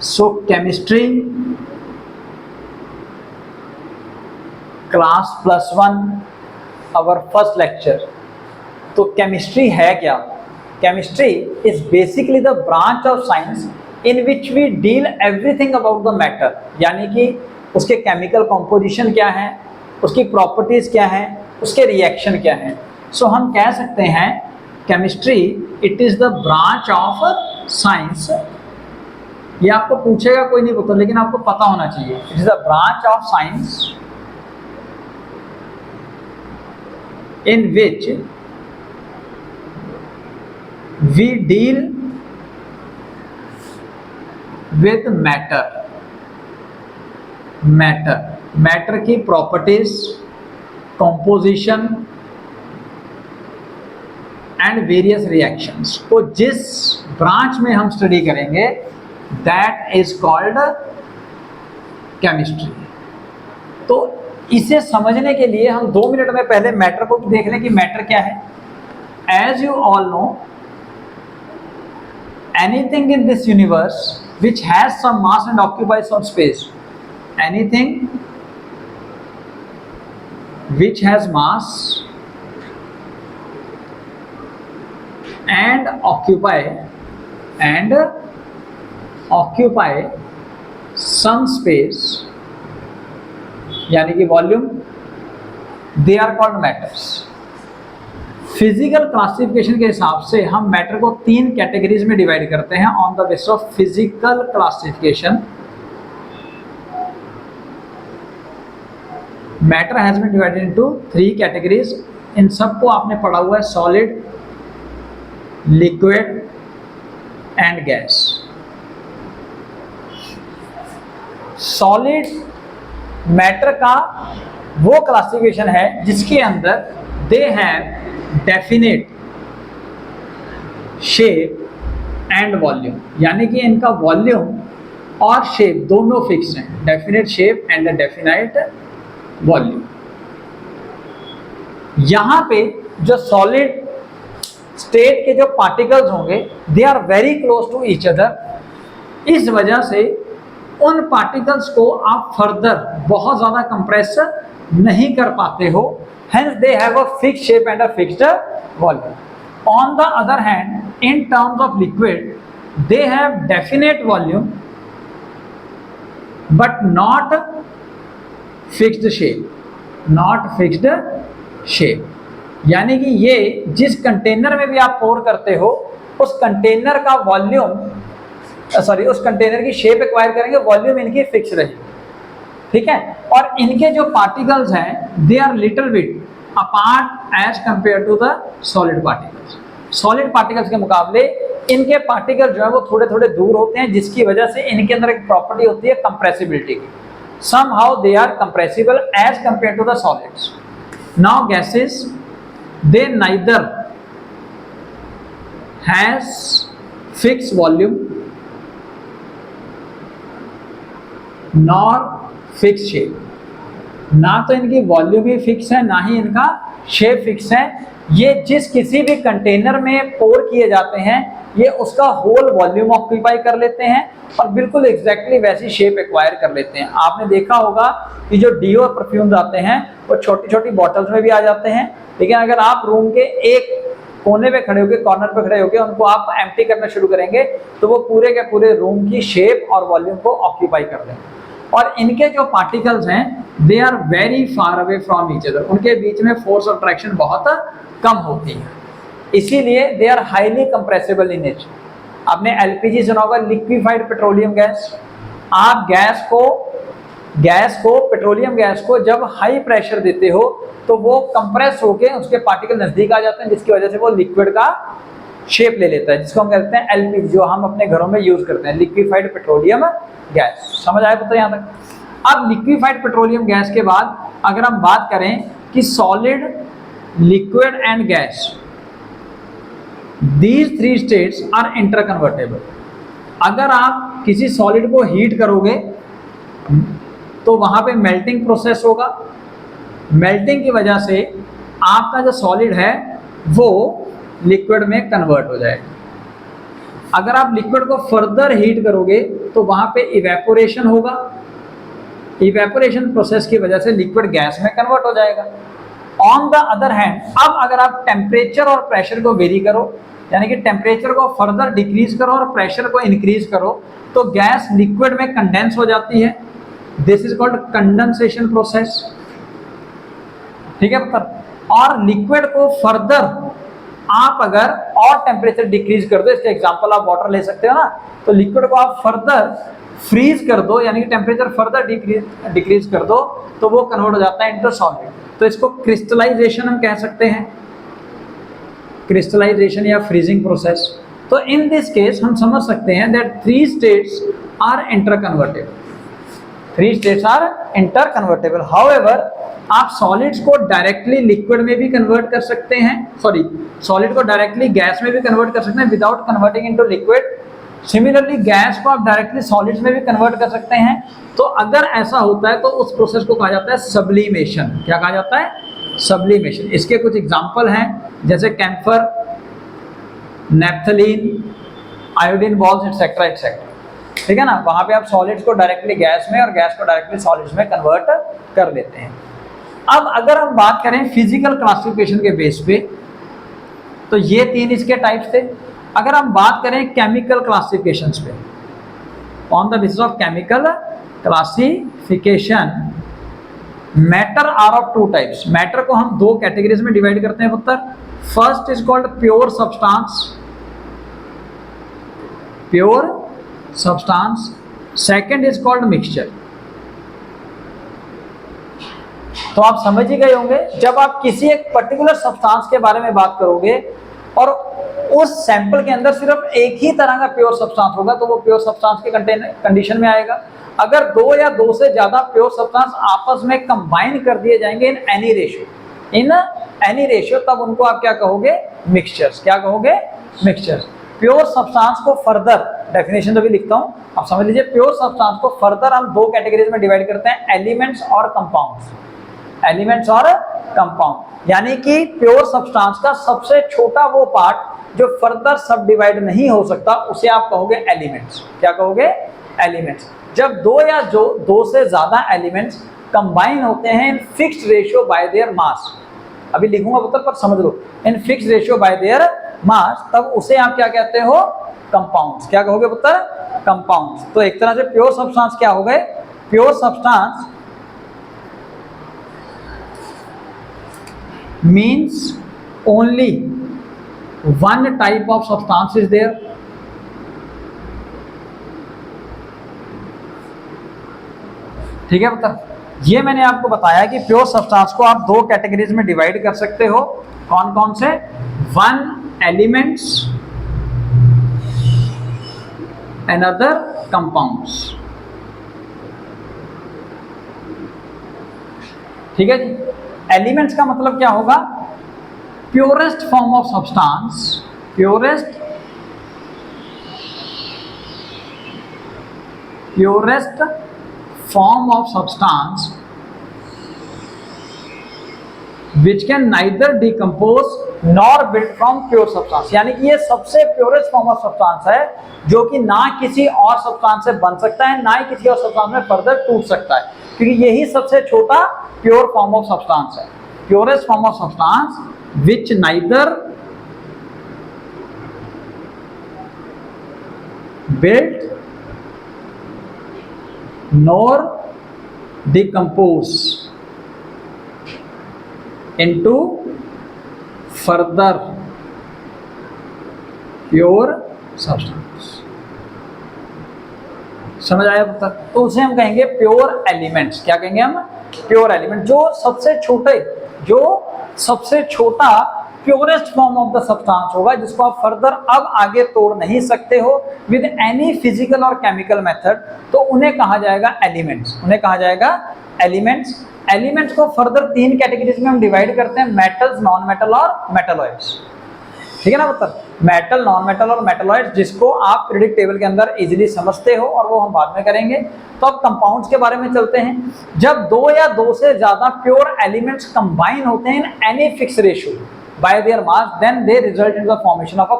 So chemistry class +1 our first lecture. तो chemistry है क्या? Chemistry is basically the branch of science in which we deal everything about the matter, यानी कि उसके chemical composition क्या है, उसकी प्रॉपर्टीज क्या है, उसके रिएक्शन क्या है। सो हम कह सकते हैं chemistry it is the branch of science. ये आपको पूछेगा कोई नहीं पता, लेकिन आपको पता होना चाहिए। It is the branch of science in which we deal with matter की properties, composition and various reactions को जिस ब्रांच में हम स्टडी करेंगे दैट इज कॉल्ड केमिस्ट्री। तो इसे समझने के लिए हम 2 मिनट में पहले मैटर को देख लें कि मैटर क्या है। As you all know, anything in this universe which has some mass and occupies some space, anything which has mass and occupy some space, यानी कि volume, they are called matters. Physical classification के हिसाब से हम matter को 3 categories में divide करते हैं on the basis of physical classification. Matter has been divided into 3 categories. इन सबको आपने पढ़ा हुआ है, solid, liquid and gas. Solid matter का वो क्लासिफिकेशन है जिसके अंदर they have definite shape and volume, यानी कि इनका वॉल्यूम और शेप दोनों फिक्स हैं, definite shape and definite volume. यहां पे जो सॉलिड स्टेट के जो पार्टिकल्स होंगे they are very close to each other. इस वजह से उन पार्टिकल्स को आप फर्दर बहुत ज्यादा कंप्रेस नहीं कर पाते हो, hence they have a fixed shape and a fixed volume. On the other hand, in terms of liquid, they have definite volume but not fixed shape, यानी कि ये जिस कंटेनर में भी आप पोर करते हो उस कंटेनर का वॉल्यूम उस कंटेनर की शेप एक्वायर करेंगे, वॉल्यूम इनकी फिक्स रहेगी, ठीक है। और इनके जो पार्टिकल्स हैं they are little bit apart as compare to the solid particles. Solid particles के मुकाबले इनके पार्टिकल जो है वो थोड़े थोड़े दूर होते हैं, जिसकी वजह से इनके अंदर एक प्रॉपर्टी होती है कंप्रेसिबिलिटी की। somehow they are compressible as compared to the solids. Now gases, they neither has fixed volume nor fix shape, ना तो इनकी वॉल्यूम ही फिक्स है ना ही इनका शेप फिक्स है। ये जिस किसी भी कंटेनर में पोर किए जाते हैं ये उसका होल वॉल्यूम ऑक्यूपाई कर लेते हैं और बिल्कुल एग्जैक्टली वैसी शेप एक्वायर कर लेते हैं। आपने देखा होगा कि जो डीओ परफ्यूम्स आते हैं वो छोटी छोटी बॉटल्स में भी आ जाते हैं, लेकिन अगर आप रूम के एक कोने पे खड़े होकर, कॉर्नर पे खड़े होकर उनको आप एम्प्टी करना शुरू करेंगे तो वो पूरे के पूरे रूम की शेप और वॉल्यूम को ऑक्यूपाई कर देंगे। और इनके जो पार्टिकल्स हैं they are very far away from each other, उनके बीच में फोर्स ऑफ अट्रैक्शन बहुत कम होती है, इसीलिए they are highly compressible in nature. आपने एलपीजी सुना होगा, लिक्विफाइड पेट्रोलियम गैस। आप पेट्रोलियम गैस को जब हाई प्रेशर देते हो तो वो कंप्रेस होके उसके पार्टिकल नजदीक आ जाते हैं, जिसकी वजह से वो लिक्विड का शेप ले लेता है, जिसको हम कहते हैं एलपीजी, जो हम अपने घरों में यूज करते हैं, लिक्विफाइड पेट्रोलियम गैस। समझ आया तो यहाँ तक। अब लिक्विफाइड पेट्रोलियम गैस के बाद अगर हम बात करें कि solid, liquid and gas, these 3 states are interconvertible. अगर आप किसी सॉलिड को हीट करोगे तो वहां पे मेल्टिंग प्रोसेस होगा, मेल्टिंग की वजह से आपका जो सॉलिड है वो लिक्विड में कन्वर्ट हो जाएगा। अगर आप लिक्विड को फर्दर हीट करोगे तो वहां पे इवेपोरेशन होगा, इवेपोरेशन प्रोसेस की वजह से लिक्विड गैस में कन्वर्ट हो जाएगा। ऑन द अदर हैंड, अब अगर आप टेम्परेचर और प्रेशर को वेरी करो, यानी कि टेम्परेचर को फर्दर डिक्रीज करो और प्रेशर को इंक्रीज करो, तो गैस लिक्विड में कंडेंस हो जाती है। This is called condensation process. ठीक है पुत्र। और लिक्विड को फर्दर आप अगर और टेम्परेचर डिक्रीज कर दो, इसका एग्जांपल आप वाटर ले सकते हो ना, तो लिक्विड को आप फर्दर फ्रीज कर दो, यानी कि टेम्परेचर फर्दर डिक्रीज कर दो, तो वो कन्वर्ट हो जाता है इनटू सॉलिड। तो इसको क्रिस्टलाइजेशन हम कह सकते हैं, क्रिस्टलाइजेशन या फ्रीजिंग प्रोसेस। तो इन दिस केस हम समझ सकते हैं that three states are interconvertible, three states are interconvertible. However, आप सॉलिड्स को डायरेक्टली लिक्विड में भी कन्वर्ट कर सकते हैं, सॉरी सॉलिड को डायरेक्टली गैस में भी कन्वर्ट कर सकते हैं without converting into liquid. Similarly gas को आप डायरेक्टली सॉलिड्स में भी कन्वर्ट कर सकते हैं। तो अगर ऐसा होता है तो उस प्रोसेस को कहा जाता है सब्लिमेशन। क्या कहा जाता है? सब्लिमेशन। इसके कुछ एग्जांपल हैं, जैसे camphor, naphthalene, iodine balls etcetera etcetera. ठीक है ना, वहां पे आप सॉलिड्स को डायरेक्टली गैस में और गैस को डायरेक्टली सॉलिड्स में कन्वर्ट कर लेते हैं। अब अगर हम बात करें फिजिकल क्लासिफिकेशन के बेस पे, तो ये तीन इसके टाइप्स थे। अगर हम बात करें केमिकल क्लासिफिकेशंस पे, on the basis of chemical classification, matter are of two types. Matter को हम दो कैटेगरीज में डिवाइड करते हैं पुत्र। First is called pure substance, pure substance. Second is called mixture. तो आप समझ ही गए होंगे, जब आप किसी एक पर्टिकुलर सब्सटेंस के बारे में बात करोगे और उस सैंपल के अंदर सिर्फ एक ही तरह का प्योर सब्सटेंस होगा, तो वो प्योर सब्सटेंस के कंडीशन में आएगा। अगर दो या दो से ज्यादा प्योर सब्सटेंस आपस में कंबाइन कर दिए जाएंगे in any ratio, in any ratio, तब उनको आप क्या कहोगे? मिक्सचर्स। क्या कहोगे? मिक्सचर्स। प्योर सब्सटेंस को फर्दर, डेफिनेशन तो भी लिखता हूं, आप समझ लीजिए। प्योर सब्सटेंस को फर्दर हम दो कैटेगरीज में डिवाइड करते हैं, एलिमेंट्स और कंपाउंड्स। एलिमेंट्स और कंपाउंड, यानी कि प्योर सब्सटेंस का सबसे छोटा वो पार्ट जो फर्दर सब डिवाइड नहीं हो सकता, उसे आप कहोगे एलिमेंट्स। क्या कहोगे? एलिमेंट्स। जब दो या दो से ज्यादा एलिमेंट्स कंबाइन होते हैं in fixed ratio by their mass, अभी लिखूंगा पुत्र पर समझ लो, in fixed ratio by their mass, तब उसे आप क्या कहते हो? कंपाउंड्स। क्या कहोगे पुत्र? कंपाउंड्स। तो एक तरह से प्योर सब्सटेंस क्या हो गए? Pure substance means only one type of substance is there. ठीक है पुत्र, ये मैंने आपको बताया कि प्योर सब्सटेंस को आप दो कैटेगरीज में डिवाइड कर सकते हो। कौन कौन से? One elements, another compounds. ठीक है जी। एलिमेंट्स का मतलब क्या होगा? Purest form of substance, purest form of substance which can neither decompose nor build from pure substance. यानी कि ये सबसे प्योरेस्ट फॉर्म ऑफ सब्सटेंस है जो कि ना किसी और सब्सटेंस से बन सकता है, ना ही किसी और सब्सटेंस में फर्दर टूट सकता है, क्योंकि यही सबसे छोटा प्योर फॉर्म ऑफ सब्सटेंस है। Purest form of substance which neither build nor decompose into further pure substance। समझ आया पुत्र? तो उसे हम कहेंगे प्योर एलिमेंट्स। क्या कहेंगे हम? Pure element. जो सबसे छोटा purest form of the substance होगा, जिसको आप फर्दर अब आगे तोड़ नहीं सकते हो विद एनी फिजिकल और केमिकल मेथड, तो उन्हें कहा जाएगा एलिमेंट्स। उन्हें कहा जाएगा एलिमेंट्स। एलिमेंट्स को फर्दर तीन कैटेगरीज में हम डिवाइड करते हैं, मेटल्स, नॉन मेटल और मेटलॉइड्स। ठीक है ना पुत्र? मेटल, नॉन मेटल और मेटलॉइड्स, जिसको आप पीरियोडिक टेबल के अंदर इजीली समझते हो, और वो हम बाद में करेंगे। तो अब कंपाउंड्स के बारे में चलते हैं। जब दो या दो से ज्यादा प्योर एलिमेंट्स कंबाइन होते हैं in any fix ratio, by their mass, then they result in the formation of a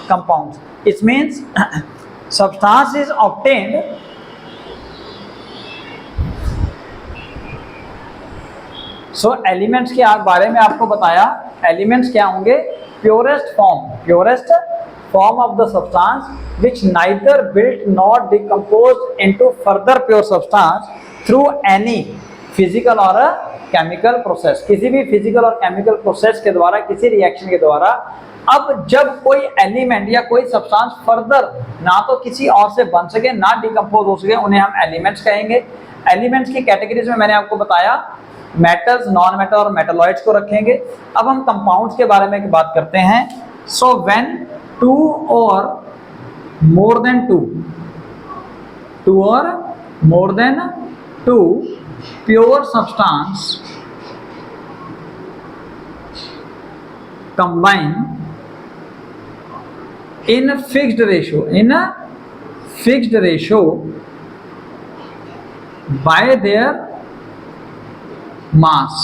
compound. It means substance is obtained elements के बारे में आपको बताया। एलिमेंट्स क्या होंगे? Purest form of the substance which neither built not decomposed into further pure substance through any physical और chemical process, किसी भी फिजिकल और केमिकल प्रोसेस के द्वारा, किसी रिएक्शन के द्वारा। अब जब कोई एलिमेंट या कोई सब्सटेंस फर्दर ना तो किसी और से बन सके, ना डिकम्पोज हो सके, उन्हें हम एलिमेंट्स कहेंगे। एलिमेंट्स की कैटेगरीज में मैंने आपको बताया मेटल्स, नॉन मेटल और मेटलॉइड्स को रखेंगे। अब हम कंपाउंड्स के बारे में बात करते हैं। सो when two or more than two pure substance combine in a fixed ratio by their mass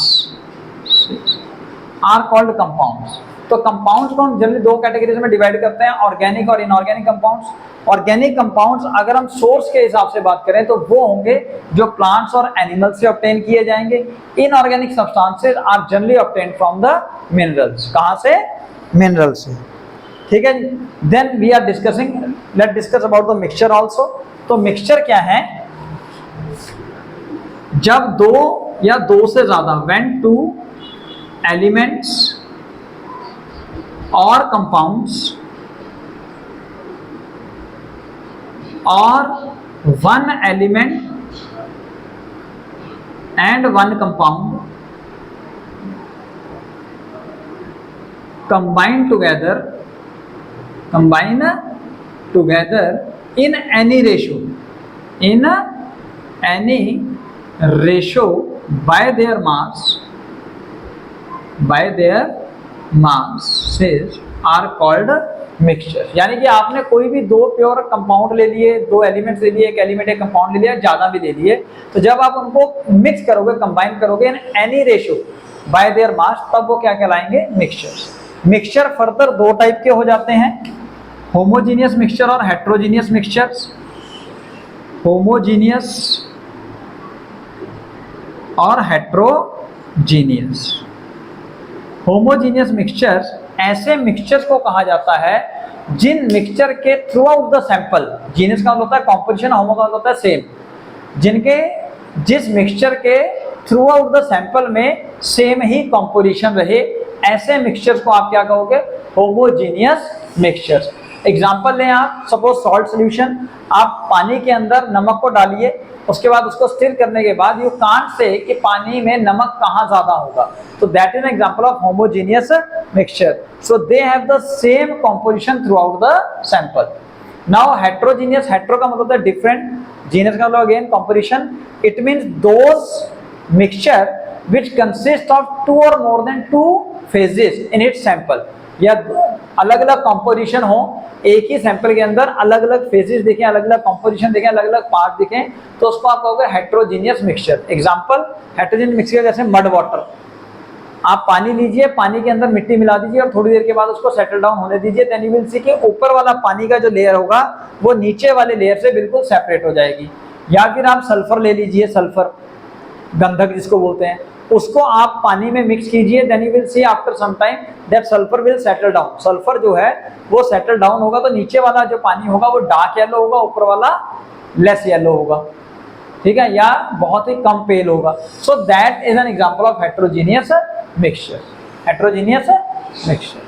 are called compounds। तो कंपाउंड्स को हम जनरली दो कैटेगरीज में डिवाइड करते हैं, ऑर्गेनिक और इनऑर्गेनिक कंपाउंड्स। ऑर्गेनिक कंपाउंड्स अगर हम सोर्स के हिसाब से बात करें तो वो होंगे जो प्लांट्स और एनिमल्स से ऑब्टेन किए जाएंगे। Inorganic substances are generally obtain from the minerals. कहां से? मिनरल से। ठीक है जी। Then we are discussing, let discuss about the mixture also. तो मिक्सचर क्या है? जब दो या दो से ज्यादा, when two elements or compounds or one element and one compound combine together in any ratio by their masses are called mixture। यानी कि आपने कोई भी दो प्योर कंपाउंड ले लिए, दो एलिमेंट्स ले लिए, एक एलिमेंट एक कंपाउंड ले लिया, ज्यादा भी ले लिए, तो जब आप उनको मिक्स करोगे, कंबाइन करोगे in any ratio by their mass, तब वो क्या कहलाएंगे? मिक्सचर्स। मिक्सचर फर्दर दो टाइप के हो जाते हैं, होमोजीनियस मिक्सचर और हेट्रोजीनियस मिक्सचर्स। होमोजीनियस और हेट्रोजीनियस। होमोजीनियस मिक्सचर्स ऐसे मिक्सचर्स को कहा जाता है जिन मिक्सचर के through out the sample, genius का मतलब होता है कॉम्पोजिशन, होमो का मतलब होता है सेम, जिस मिक्सचर के थ्रू आउट द सैंपल में सेम ही कॉम्पोजिशन रहे, ऐसे मिक्सचर्स को आप क्या कहोगे? Homogeneous mixtures. एग्जांपल लें आप, सपोज सॉल्ट सॉल्यूशन, आप पानी के अंदर नमक को डालिए, उसके बाद उसको स्टिर करने के बाद यू कांट से कि पानी में नमक कहाँ ज्यादा होगा, तो that is an example of homogeneous mixture. So they have the same composition through out the sample. Now heterogeneous, hetero का मतलब है डिफरेंट, जीनियस का मतलब again composition. It means those mixture which consist of two or more than two phases in its sample, या अलग अलग composition हो, एक ही सैंपल के अंदर अलग अलग फेजेस देखें, अलग अलग कंपोजिशन देखें, अलग अलग पार्ट देखें, तो उसको आप कहोगे heterogeneous mixture. Example heterogeneous mixture जैसे मड वाटर, आप पानी लीजिए, पानी के अंदर मिट्टी मिला दीजिए और थोड़ी देर के बाद उसको सेटल डाउन होने दीजिए, देन यू विल सी कि ऊपर वाला पानी का जो लेयर होगा वो नीचे वाले लेयर से बिल्कुल सेपरेट हो जाएगी। या फिर आप सल्फर ले लीजिए, सल्फर गंधक जिसको बोलते हैं, उसको आप पानी में मिक्स कीजिए, then you will see after some time that sulphur will settle down. Sulphur जो है वो सेटल डाउन होगा, तो नीचे वाला जो पानी होगा वो डार्क येलो होगा, ऊपर वाला लेस येलो होगा, ठीक है, या बहुत ही कम पेल होगा। So that is an example of heterogeneous mixture. Heterogeneous mixture.